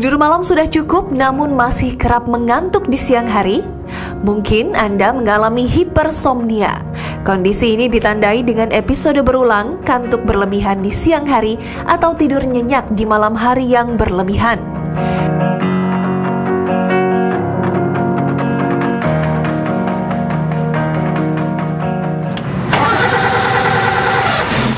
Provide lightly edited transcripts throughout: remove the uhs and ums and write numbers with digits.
Tidur malam sudah cukup namun masih kerap mengantuk di siang hari? Mungkin Anda mengalami hipersomnia. Kondisi ini ditandai dengan episode berulang, kantuk berlebihan di siang hari, atau tidur nyenyak di malam hari yang berlebihan.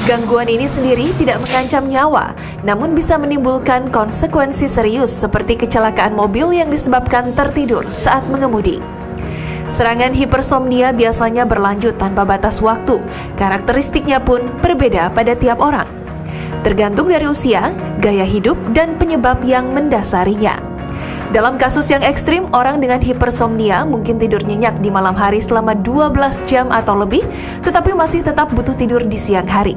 Gangguan ini sendiri tidak mengancam nyawa, namun bisa menimbulkan konsekuensi serius seperti kecelakaan mobil yang disebabkan tertidur saat mengemudi. Serangan hipersomnia biasanya berlanjut tanpa batas waktu, karakteristiknya pun berbeda pada tiap orang. Tergantung dari usia, gaya hidup, dan penyebab yang mendasarinya. Dalam kasus yang ekstrim, orang dengan hipersomnia mungkin tidur nyenyak di malam hari selama 12 jam atau lebih, tetapi masih tetap butuh tidur di siang hari.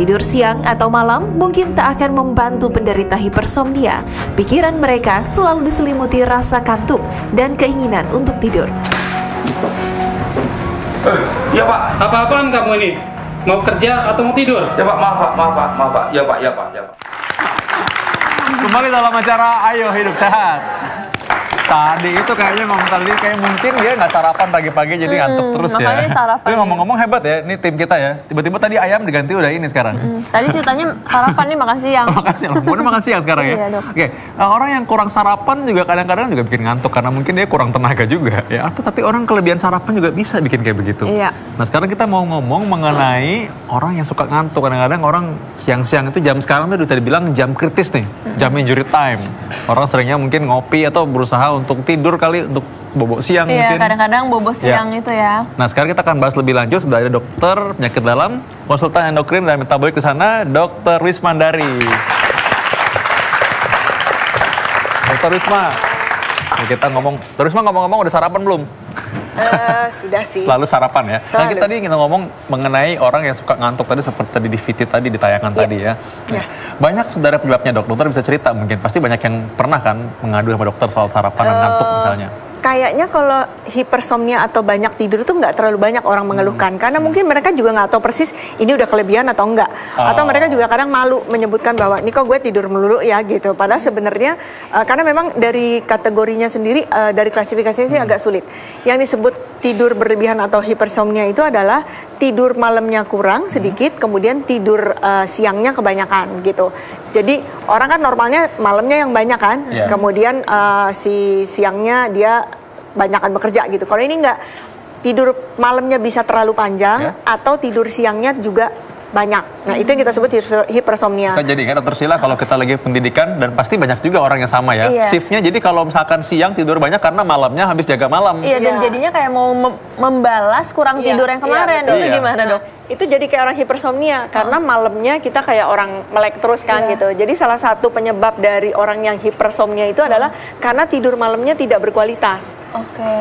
Tidur siang atau malam mungkin tak akan membantu penderita hipersomnia. Pikiran mereka selalu diselimuti rasa kantuk dan keinginan untuk tidur. Ya Pak. Apa-apaan kamu ini? Mau kerja atau mau tidur? Ya Pak, maaf Pak. Ya Pak. Kembali dalam acara Ayo Hidup Sehat. Tadi itu kayaknya ngomong tadi kayak mungkin dia nggak sarapan pagi-pagi jadi ngantuk terus ya. Makanya sarapan. Tapi ngomong-ngomong hebat ya, ini tim kita ya. Tiba-tiba tadi ayam diganti udah ini sekarang. Tadi ceritanya sarapan nih makan siang. Makan siang sekarang ya. Iya, Dok. Oke, orang yang kurang sarapan juga kadang-kadang juga bikin ngantuk karena mungkin dia kurang tenaga juga ya. Atau tapi orang kelebihan sarapan juga bisa bikin kayak begitu. Iya. Nah sekarang kita mau ngomong mengenai orang yang suka ngantuk. Kadang-kadang orang siang-siang itu jam sekarang tuh tadi bilang jam kritis nih, jam injury time. Orang seringnya mungkin ngopi atau berusaha untuk tidur kali, untuk bobo siang mungkin. Iya, kadang-kadang bobo siang itu ya. Nah, sekarang kita akan bahas lebih lanjut. Sudah ada dokter penyakit dalam, konsultan endokrin dan metabolik di sana, Dr. Wismandari. Dr. Wisma, nah, kita ngomong, Dr. Wisma ngomong-ngomong udah sarapan belum? Sudah sih. Selalu sarapan ya. Selalu. Nah, kita tadi kita ngomong mengenai orang yang suka ngantuk tadi seperti tadi di VT tadi, di tayangan tadi ya. Nah, banyak saudara penyebabnya dok. Dokter bisa cerita mungkin. Pasti banyak yang pernah kan mengadu sama dokter soal sarapan dan ngantuk misalnya. Kayaknya kalau hipersomnia atau banyak tidur itu nggak terlalu banyak orang mengeluhkan. Karena mungkin mereka juga nggak tahu persis ini udah kelebihan atau enggak. Atau mereka juga kadang malu menyebutkan bahwa ini kok gue tidur melulu ya gitu. Padahal sebenarnya karena memang dari kategorinya sendiri, dari klasifikasinya sih agak sulit. Yang disebut tidur berlebihan atau hipersomnia itu adalah tidur malamnya kurang sedikit, kemudian tidur siangnya kebanyakan gitu. Jadi orang kan normalnya malamnya yang banyak kan, kemudian si siangnya dia banyakan bekerja gitu. Kalau ini enggak, tidur malamnya bisa terlalu panjang atau tidur siangnya juga banyak. Nah, itu yang kita sebut hipersomnia. Bisa jadi kan dokter Sila kalau kita lagi pendidikan dan pasti banyak juga orang yang sama ya. Shiftnya jadi kalau misalkan siang tidur banyak karena malamnya habis jaga malam. Iya, dan jadinya kayak mau membalas kurang tidur yang kemarin. Itu gimana dok? Itu jadi kayak orang hipersomnia karena malamnya kita kayak orang melek terus kan gitu. Jadi salah satu penyebab dari orang yang hipersomnia itu adalah karena tidur malamnya tidak berkualitas.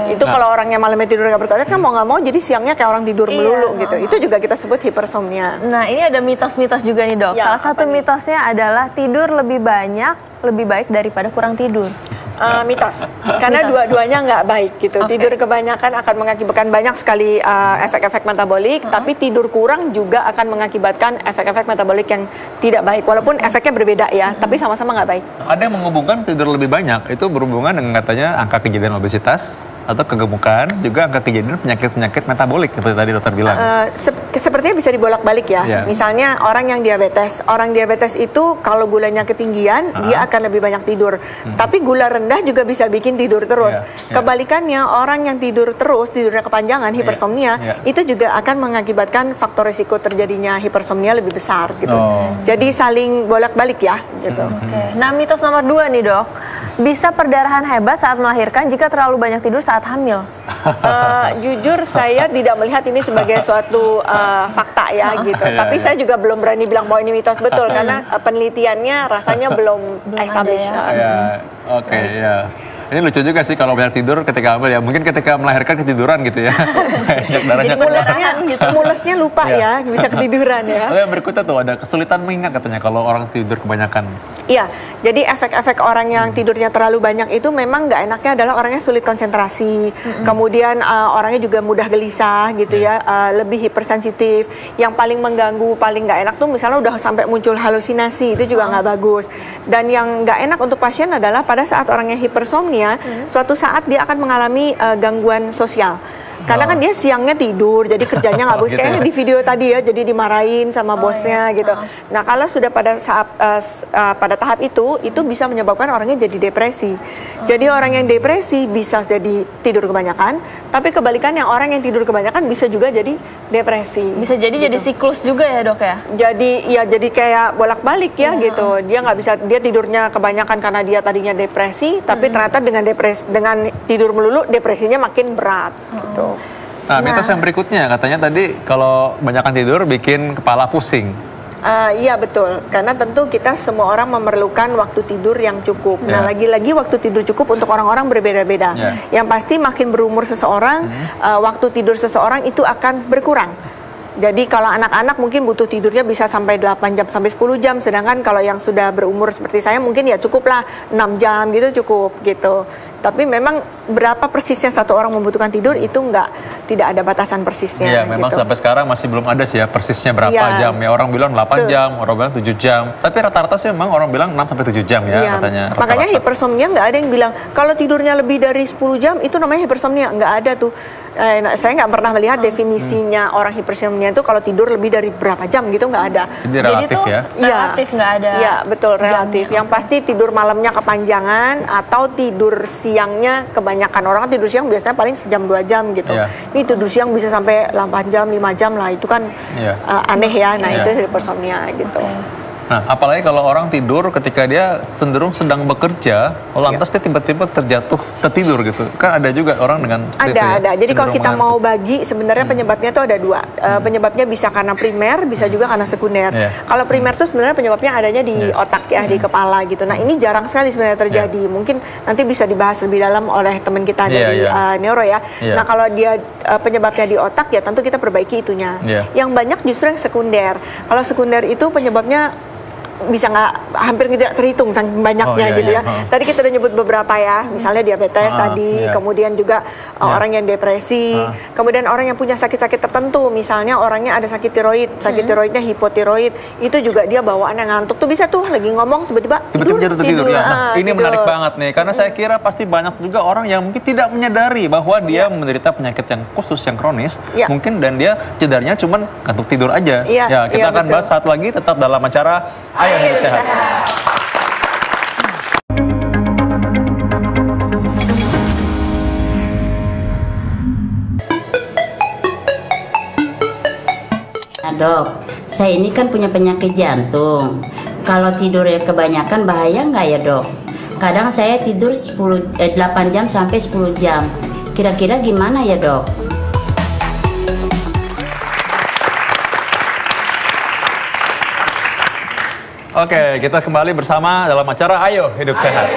Itu kalau orangnya malamnya tidur nggak berkualitas kan mau nggak mau jadi siangnya kayak orang tidur melulu gitu. Itu juga kita sebut hipersomnia. Nah, ini ada mitos-mitos juga nih dok. Salah satu mitosnya adalah tidur lebih banyak lebih baik daripada kurang tidur. Mitos, karena dua-duanya nggak baik gitu. Tidur kebanyakan akan mengakibatkan banyak sekali efek-efek metabolik, tapi tidur kurang juga akan mengakibatkan efek-efek metabolik yang tidak baik. Walaupun efeknya berbeda ya, tapi sama-sama nggak baik. Ada yang menghubungkan tidur lebih banyak itu berhubungan dengan katanya angka kejadian obesitas atau kegemukan, juga angka kejadian penyakit-penyakit metabolik seperti tadi dokter bilang. Sepertinya bisa dibolak-balik ya. Misalnya orang yang diabetes itu kalau gulanya ketinggian dia akan lebih banyak tidur. Tapi gula rendah juga bisa bikin tidur terus. Kebalikannya orang yang tidur terus, tidurnya kepanjangan, hipersomnia, itu juga akan mengakibatkan faktor risiko terjadinya hipersomnia lebih besar gitu. Jadi saling bolak-balik ya gitu. Nah, mitos nomor 2 nih dok. Bisa perdarahan hebat saat melahirkan jika terlalu banyak tidur saat hamil? Jujur saya tidak melihat ini sebagai suatu fakta ya gitu. Tapi saya juga belum berani bilang bahwa ini mitos betul karena penelitiannya rasanya belum established. Ini lucu juga sih kalau banyak tidur ketika hamil ya. Mungkin ketika melahirkan ketiduran gitu ya. Banyak darahnya. Mulesnya lupa ya, bisa ketiduran ya. Lalu yang berikutnya tuh ada kesulitan mengingat katanya kalau orang tidur kebanyakan. Iya, jadi efek-efek orang yang tidurnya terlalu banyak itu memang nggak enaknya adalah orangnya sulit konsentrasi, kemudian orangnya juga mudah gelisah gitu ya, lebih hipersensitif. Yang paling mengganggu, paling nggak enak tuh misalnya udah sampai muncul halusinasi, itu juga nggak bagus. Dan yang nggak enak untuk pasien adalah pada saat orangnya hipersomnia, suatu saat dia akan mengalami gangguan sosial. Karena kan dia siangnya tidur, jadi kerjanya nggak bagus. Gitu Kayaknya ya? di video tadi ya, jadi dimarahin sama bosnya gitu. Nah kalau sudah pada saat pada tahap itu bisa menyebabkan orangnya jadi depresi. Jadi orang yang depresi bisa jadi tidur kebanyakan, tapi kebalikannya orang yang tidur kebanyakan bisa juga jadi depresi. Bisa jadi siklus juga ya dok ya? Jadi kayak bolak-balik ya gitu. Dia nggak bisa, dia tidurnya kebanyakan karena dia tadinya depresi, tapi ternyata dengan tidur melulu depresinya makin berat. Gitu. Nah, mitos yang berikutnya katanya tadi kalau banyakan tidur bikin kepala pusing. Iya betul, karena tentu kita semua orang memerlukan waktu tidur yang cukup. Nah lagi-lagi waktu tidur cukup untuk orang-orang berbeda-beda. Yang pasti makin berumur seseorang, waktu tidur seseorang itu akan berkurang. Jadi kalau anak-anak mungkin butuh tidurnya bisa sampai 8 jam sampai 10 jam, sedangkan kalau yang sudah berumur seperti saya mungkin ya cukuplah 6 jam gitu cukup gitu. Tapi memang berapa persisnya satu orang membutuhkan tidur itu tidak ada batasan persisnya. Iya, memang gitu. sampai sekarang masih belum ada sih ya persisnya berapa jam ya. Orang bilang 8 jam, orang bilang 7 jam. Tapi rata-rata sih memang orang bilang 6 sampai 7 jam ya katanya. Makanya hipersomnia nggak ada yang bilang kalau tidurnya lebih dari 10 jam itu namanya hipersomnia, nggak ada tuh. Saya nggak pernah melihat definisinya orang hipersomnia itu kalau tidur lebih dari berapa jam gitu, nggak ada. Jadi relatif ya? Relatif nggak ada. Iya betul, relatif. Yang pasti tidur malamnya kepanjangan atau tidur siangnya kebanyakan. Orang kan tidur siang biasanya paling sejam 2 jam gitu. Ini tidur siang bisa sampai 8 jam, 5 jam lah, itu kan aneh ya. Nah itu hipersomnia gitu. Nah, apalagi kalau orang tidur ketika dia cenderung sedang bekerja, lantas dia tiba-tiba tertidur gitu. Kan ada juga orang dengan ada. Jadi kalau kita mau bagi sebenarnya penyebabnya tuh ada dua. Penyebabnya bisa karena primer, bisa juga karena sekunder. Kalau primer tuh sebenarnya penyebabnya adanya di otak ya, di kepala gitu. Nah, ini jarang sekali sebenarnya terjadi. Mungkin nanti bisa dibahas lebih dalam oleh teman kita dari neuro ya. Nah, kalau dia penyebabnya di otak ya tentu kita perbaiki itunya. Yang banyak justru yang sekunder. Kalau sekunder itu penyebabnya bisa hampir tidak terhitung saking banyaknya gitu ya. Tadi kita udah nyebut beberapa ya, misalnya diabetes tadi, kemudian juga orang yang depresi, kemudian orang yang punya sakit-sakit tertentu, misalnya orangnya ada sakit tiroid, sakit tiroidnya hipotiroid, itu juga dia bawaannya ngantuk tuh bisa tuh lagi ngomong tiba-tiba tidur ya. Nah, ini menarik banget nih, karena saya kira pasti banyak juga orang yang mungkin tidak menyadari bahwa dia menderita penyakit yang khusus, yang kronis, mungkin dan dia cedarnya cuman ngantuk tidur aja. Kita akan bahas saat lagi, tetap dalam acara Ayo Hidup Sehat. Nah, dok, saya ini kan punya penyakit jantung. Kalau tidurnya kebanyakan bahaya nggak ya dok? Kadang saya tidur 8 jam sampai 10 jam. Kira-kira gimana ya dok? Oke, kita kembali bersama dalam acara Ayo Hidup Sehat.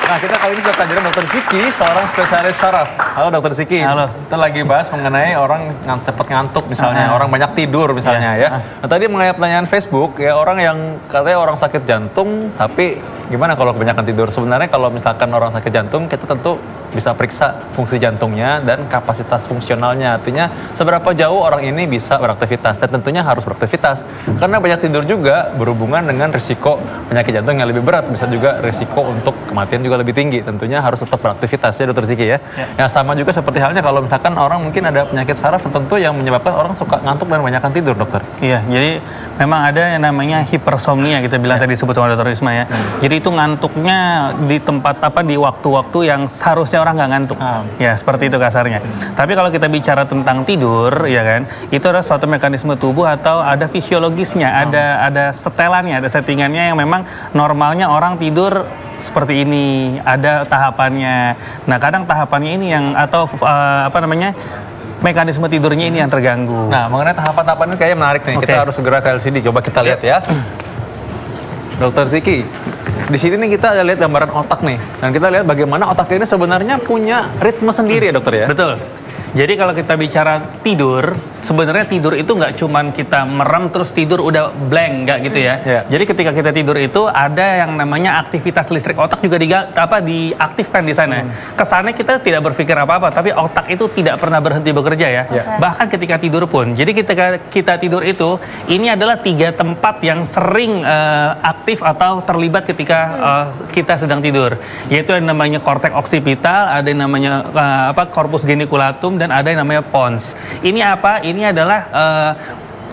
Nah, kita kali ini sudah kehadiran Dr. Ziki, seorang spesialis saraf. Halo Dr. Ziki. Halo. Kita lagi bahas mengenai orang cepat ngantuk misalnya, orang banyak tidur misalnya ya. Nah, tadi mengenai pertanyaan Facebook ya, orang yang katanya orang sakit jantung, tapi gimana kalau kebanyakan tidur? Sebenarnya kalau misalkan orang sakit jantung, kita tentu bisa periksa fungsi jantungnya dan kapasitas fungsionalnya. Artinya seberapa jauh orang ini bisa beraktivitas, dan tentunya harus beraktivitas. Karena banyak tidur juga berhubungan dengan risiko penyakit jantung yang lebih berat, bisa juga risiko untuk kematian juga lebih tinggi. Tentunya harus tetap beraktivitas ya Dr. Ziki ya. Ya sama juga seperti halnya kalau misalkan orang mungkin ada penyakit saraf tertentu yang menyebabkan orang suka ngantuk dan banyakkan tidur, dokter. Iya, jadi memang ada yang namanya hipersomnia, kita bilang tadi disebut oleh Dr. Risma ya. Jadi itu ngantuknya di tempat di waktu-waktu yang seharusnya orang nggak ngantuk. Ya, seperti itu kasarnya. Tapi kalau kita bicara tentang tidur, ya kan, itu adalah suatu mekanisme tubuh atau ada fisiologisnya, ada setelannya, ada settingannya yang memang normalnya orang tidur seperti ini, ada tahapannya. Nah, kadang tahapannya ini yang atau mekanisme tidurnya ini yang terganggu. Nah, mengenai tahapan-tahapan ini kayaknya menarik nih. Kita harus segera ke LCD. Coba kita lihat ya. Dr. Ziki, di sini nih kita lihat gambaran otak nih. Dan kita lihat bagaimana otak ini sebenarnya punya ritme sendiri ya dokter ya? Betul. Jadi kalau kita bicara tidur, sebenarnya tidur itu nggak cuman kita merem terus tidur udah blank, nggak gitu ya. Jadi ketika kita tidur itu ada yang namanya aktivitas listrik otak juga diaktifkan di sana. Kesannya kita tidak berpikir apa-apa, tapi otak itu tidak pernah berhenti bekerja ya. Bahkan ketika tidur pun. Jadi ketika kita tidur itu, ini adalah 3 tempat yang sering aktif atau terlibat ketika kita sedang tidur. Yaitu yang namanya korteks oksipital, ada yang namanya corpus geniculatum, dan ada yang namanya pons. Ini apa? Ini adalah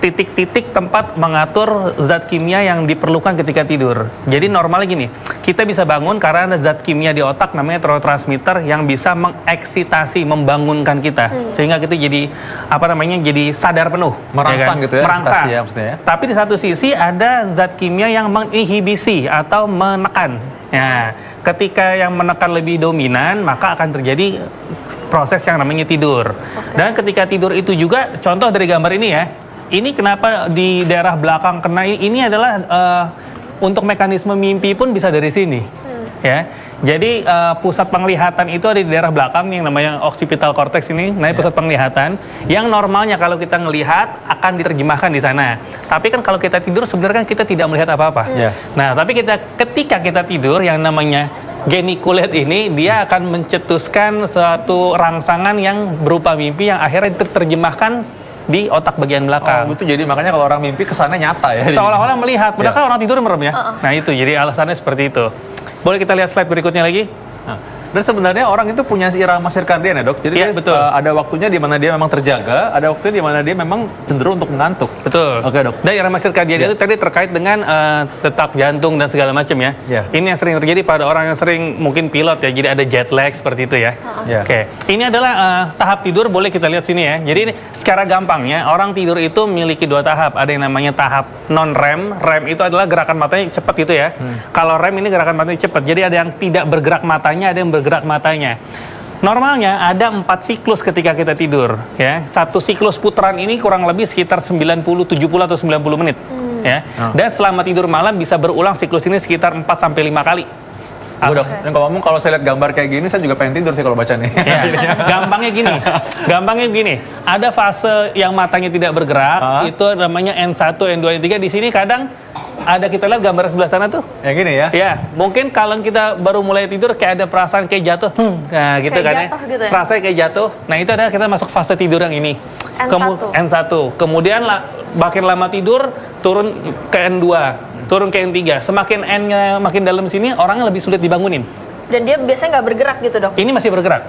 titik-titik tempat mengatur zat kimia yang diperlukan ketika tidur. Jadi normalnya gini, kita bisa bangun karena ada zat kimia di otak namanya neurotransmitter yang bisa mengeksitasi, membangunkan kita, sehingga kita jadi jadi sadar penuh, merangsang gitu ya, merangsang. Ya, maksudnya ya. Tapi di satu sisi ada zat kimia yang menginhibisi atau menekan. Ya, ketika yang menekan lebih dominan, maka akan terjadi proses yang namanya tidur. Dan ketika tidur itu juga, contoh dari gambar ini ya, ini kenapa di daerah belakang kena, ini adalah untuk mekanisme mimpi pun bisa dari sini. Ya. Jadi pusat penglihatan itu ada di daerah belakang yang namanya occipital cortex ini, pusat penglihatan yang normalnya kalau kita ngelihat akan diterjemahkan di sana. Tapi kan kalau kita tidur sebenarnya kan kita tidak melihat apa-apa. Nah, tapi ketika kita tidur yang namanya geniculate ini, dia akan mencetuskan suatu rangsangan yang berupa mimpi yang akhirnya diterjemahkan di otak bagian belakang. Itu jadi makanya kalau orang mimpi kesannya nyata ya. Seolah-olah melihat, padahal kan orang tidur merem ya. Nah itu, jadi alasannya seperti itu. Boleh kita lihat slide berikutnya lagi? Dan sebenarnya orang itu punya irama sirkadian ya dok. Jadi betul. Ada waktunya di mana dia memang terjaga, ada waktunya di mana dia memang cenderung untuk mengantuk. Betul. Oke dok. Dan irama sirkadian itu tadi terkait dengan detak jantung dan segala macam ya. Ini yang sering terjadi pada orang yang sering mungkin pilot ya. Jadi ada jet lag seperti itu ya. Oke. Ini adalah tahap tidur, boleh kita lihat sini ya. Jadi ini secara gampangnya orang tidur itu memiliki 2 tahap. Ada yang namanya tahap non REM. REM itu adalah gerakan matanya cepat gitu ya. Kalau REM ini gerakan matanya cepat. Jadi ada yang tidak bergerak matanya, ada yang bergerak matanya. Normalnya ada 4 siklus ketika kita tidur ya. Satu siklus putaran ini kurang lebih sekitar 90, 70 atau 90 menit ya. Dan selama tidur malam bisa berulang siklus ini sekitar 4 sampai 5 kali. Dok, dan kalau saya lihat gambar kayak gini, saya juga pengen tidur sih kalau baca nih. Gampangnya gini, ada fase yang matanya tidak bergerak, itu namanya N1, N2, N3. Di sini kadang ada, kita lihat gambar sebelah sana tuh. Yang gini ya? Ya, mungkin kalau kita baru mulai tidur kayak ada perasaan kayak jatuh. Nah, gitu kan ya. Gitu ya. Rasanya kayak jatuh. Nah, itu adalah kita masuk fase tidur yang ini. N1. Kemudian makin lama tidur, turun ke N2. Turun ke N3, semakin N-nya makin dalam sini, orangnya lebih sulit dibangunin. Dan dia biasanya nggak bergerak gitu dok? Ini masih bergerak.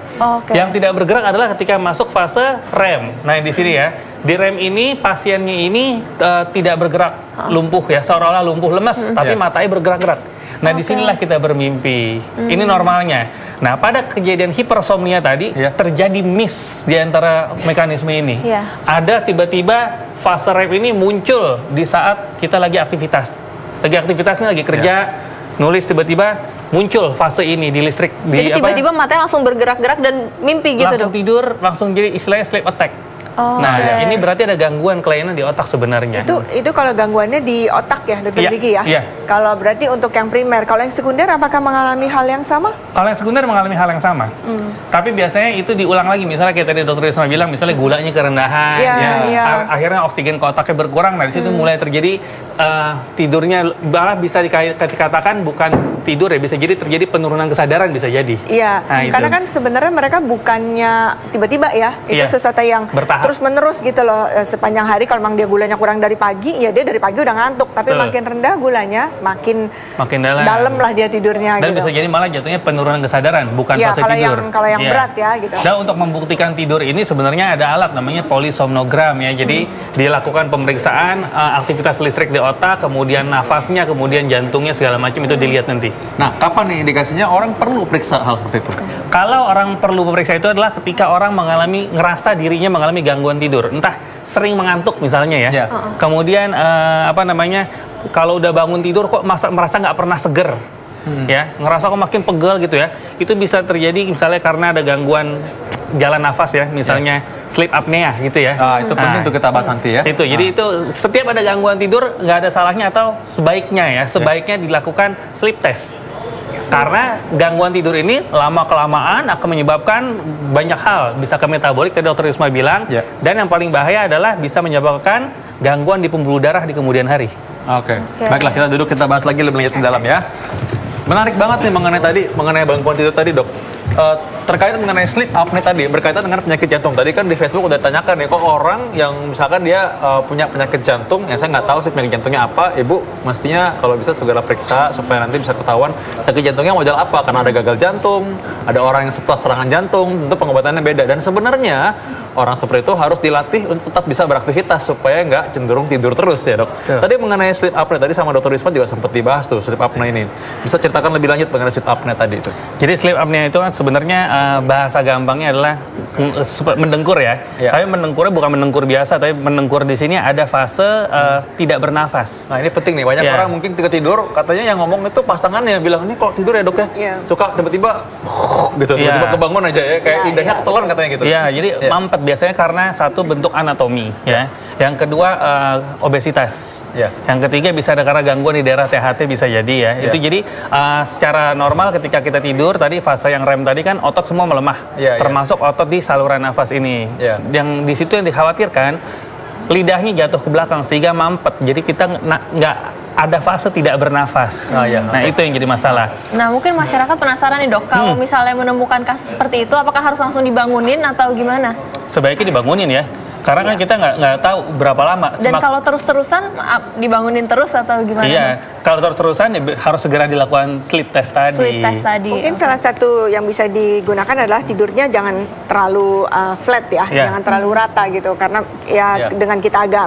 Yang tidak bergerak adalah ketika masuk fase REM. Nah di sini ya, di REM ini pasiennya ini tidak bergerak, lumpuh ya, seolah-olah lumpuh lemas, tapi matanya bergerak-gerak. Nah disinilah kita bermimpi. Ini normalnya. Nah pada kejadian hipersomnia tadi terjadi miss di antara mekanisme ini. Ada tiba-tiba fase REM ini muncul di saat kita lagi aktivitas. Aktivitasnya lagi kerja, nulis, tiba-tiba muncul fase ini di listrik. Jadi tiba-tiba matanya langsung bergerak-gerak dan mimpi gitu langsung dok? Tidur, langsung jadi istilahnya sleep attack. Ini berarti ada gangguan kelainan di otak sebenarnya. Itu kalau gangguannya di otak ya, Dr. Ziggy ya? Kalau berarti untuk yang primer, kalau yang sekunder apakah mengalami hal yang sama? Kalau yang sekunder mengalami hal yang sama. Tapi biasanya itu diulang lagi, misalnya kayak tadi Dr. Risma bilang, misalnya gulanya kerendahan, akhirnya oksigen ke otaknya berkurang, nah di situ mulai terjadi tidurnya, malah bisa dikatakan bukan tidur ya, bisa jadi terjadi penurunan kesadaran, bisa jadi. Iya, karena kan sebenarnya mereka bukannya tiba-tiba ya, itu sesuatu yang terus-menerus gitu loh, sepanjang hari. Kalau memang dia gulanya kurang dari pagi, ya dia dari pagi udah ngantuk, tapi makin rendah gulanya, makin dalam lah dia tidurnya. Dan gitu. bisa jadi malah jatuhnya penurunan kesadaran, bukan fase tidur. Kalau yang berat ya gitu. Dan untuk membuktikan tidur ini sebenarnya ada alat namanya polisomnogram ya. Jadi dilakukan pemeriksaan aktivitas listrik di otak, kemudian nafasnya, kemudian jantungnya, segala macam itu dilihat nanti. Nah, kapan nih indikasinya orang perlu periksa hal seperti itu? Kalau orang perlu memeriksa itu adalah ketika orang ngerasa dirinya mengalami gangguan tidur, entah sering mengantuk misalnya ya. Kemudian kalau udah bangun tidur kok merasa nggak pernah seger. Ya, ngerasa kok makin pegel gitu ya. Itu bisa terjadi misalnya karena ada gangguan jalan nafas ya, misalnya sleep apnea gitu ya. Itu penting untuk kita bahas nanti ya. Itu, jadi itu setiap ada gangguan tidur nggak ada salahnya atau sebaiknya dilakukan sleep test. Karena gangguan tidur ini lama-kelamaan akan menyebabkan banyak hal. Bisa ke metabolik, tadi Dr. Risma bilang. Dan yang paling bahaya adalah bisa menyebabkan gangguan di pembuluh darah di kemudian hari. Oke. Baiklah, kita duduk, kita bahas lagi lebih lanjut di dalam ya. Menarik banget nih mengenai gangguan tidur tadi, Dok. Terkait mengenai sleep apnea tadi, berkaitan dengan penyakit jantung. Tadi kan di Facebook udah ditanyakan nih, kok orang yang misalkan dia punya penyakit jantung, yang saya nggak tahu sih penyakit jantungnya apa, Ibu mestinya kalau bisa segera periksa supaya nanti bisa ketahuan penyakit jantungnya model apa, karena ada gagal jantung, ada orang yang setelah serangan jantung, tentu pengobatannya beda. Dan sebenarnya orang seperti itu harus dilatih untuk tetap bisa beraktivitas supaya nggak cenderung tidur terus ya, Dok. Tadi mengenai sleep apnea tadi sama Dr. Risma juga sempat dibahas tuh sleep apnea ini. Bisa ceritakan lebih lanjut mengenai sleep apnea tadi itu? Jadi sleep apnea itu kan sebenarnya bahasa gampangnya adalah mendengkur ya. Tapi mendengkurnya bukan mendengkur biasa, tapi mendengkur di sini ada fase tidak bernafas. Nah ini penting nih, banyak orang mungkin ketika tidur katanya yang ngomong itu pasangannya bilang, ini kalau tidur ya, Dok ya, suka tiba-tiba gitu, tiba-tiba kebangun aja ya, kayak lidahnya ketelan katanya gitu. Iya, jadi mampet biasanya karena satu bentuk anatomi ya. Yang kedua obesitas. Yang ketiga bisa ada karena gangguan di daerah THT bisa jadi ya. Itu jadi secara normal ketika kita tidur tadi fase yang REM tadi kan otot semua melemah, termasuk otot di saluran nafas ini. Yang di situ yang dikhawatirkan lidahnya jatuh ke belakang sehingga mampet. Jadi kita nggak ada fase tidak bernafas. Nah itu yang jadi masalah. Nah mungkin masyarakat penasaran nih, Dok, kalau misalnya menemukan kasus seperti itu, apakah harus langsung dibangunin atau gimana? Sebaiknya dibangunin ya. Karena kan kita nggak tahu berapa lama. Dan kalau terus-terusan dibangunin terus atau gimana? Iya, kalau terus-terusan ya harus segera dilakukan sleep test tadi. Sleep test tadi. Mungkin salah satu yang bisa digunakan adalah tidurnya jangan terlalu flat ya, jangan terlalu rata gitu. Karena dengan kita agak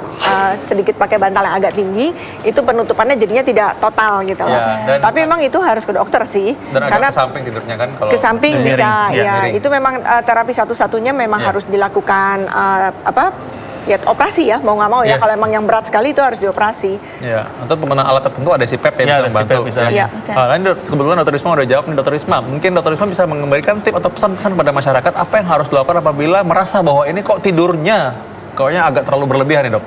sedikit pakai bantal yang agak tinggi, itu penutupannya jadinya tidak total gitu loh. Tapi memang itu harus ke dokter sih. Dan karena ke samping tidurnya kan kalau ke samping bisa miring. Itu memang terapi satu-satunya memang harus dilakukan operasi ya, mau nggak mau ya. Kalau emang yang berat sekali itu harus dioperasi. Untuk penggunaan alat tertentu ada CPAP yang bisa membantu. Lain kebetulan Dr. Risma udah jawab nih, Dr. Risma. Mungkin Dr. Risma bisa memberikan tip atau pesan-pesan pada masyarakat apa yang harus dilakukan apabila merasa bahwa ini kok tidurnya kayaknya agak terlalu berlebihan nih, Dok.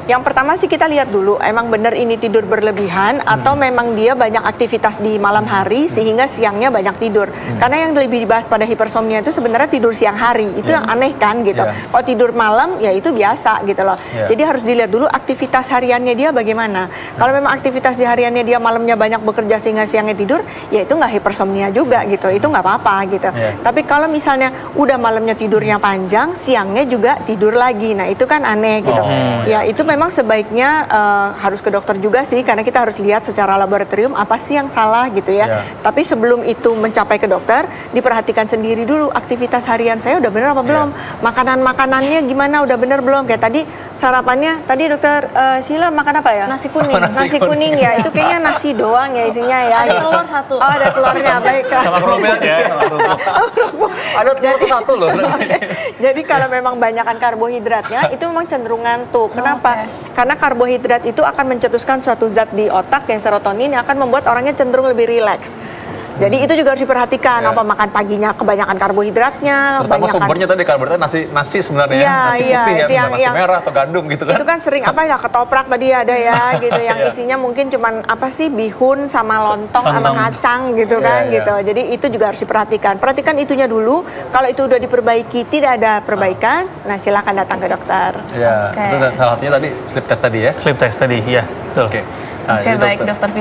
Yang pertama sih kita lihat dulu, emang benar ini tidur berlebihan atau memang dia banyak aktivitas di malam hari sehingga siangnya banyak tidur. Karena yang lebih dibahas pada hipersomnia itu sebenarnya tidur siang hari, itu yang aneh kan gitu. Kalau tidur malam ya itu biasa gitu loh. Jadi harus dilihat dulu aktivitas hariannya dia bagaimana. Kalau memang aktivitas di hariannya dia malamnya banyak bekerja sehingga siangnya tidur, ya itu nggak hipersomnia juga gitu, itu nggak apa-apa gitu. Tapi kalau misalnya udah malamnya tidurnya panjang, siangnya juga tidur lagi, nah itu kan aneh gitu. Ya itu memang sebaiknya harus ke dokter juga sih, karena kita harus lihat secara laboratorium apa sih yang salah gitu ya. Tapi sebelum itu mencapai ke dokter, diperhatikan sendiri dulu aktivitas harian saya udah bener apa belum, makanannya gimana udah bener belum. Kayak tadi sarapannya, tadi Dokter Sheila makan apa ya? Nasi kuning. Nasi kuning ya, itu kayaknya nasi doang ya isinya ya. Ada telur satu. Oh ada telurnya, baik. Sama kerupuk ya. Ada telur satu loh. Jadi kalau memang banyakkan karbohidratnya, itu memang cenderung ngantuk. Kenapa? Karena karbohidrat itu akan mencetuskan suatu zat di otak yang serotonin yang akan membuat orangnya cenderung lebih rileks. Jadi itu juga harus diperhatikan, apa makan paginya kebanyakan karbohidratnya, terutama sumbernya tadi karbohidrat nasi sebenarnya, nasi putih ya, nasi merah atau gandum gitu kan. Itu kan sering ketoprak tadi ada ya gitu, yang isinya mungkin cuman bihun sama lontong sama kacang gitu kan gitu. Jadi itu juga harus diperhatikan. Perhatikan itunya dulu, kalau itu udah diperbaiki tidak ada perbaikan, nah silakan datang ke dokter. Itu salah satunya tadi sleep test tadi ya. Sleep test tadi ya. Oke, baik Dokter Fitri.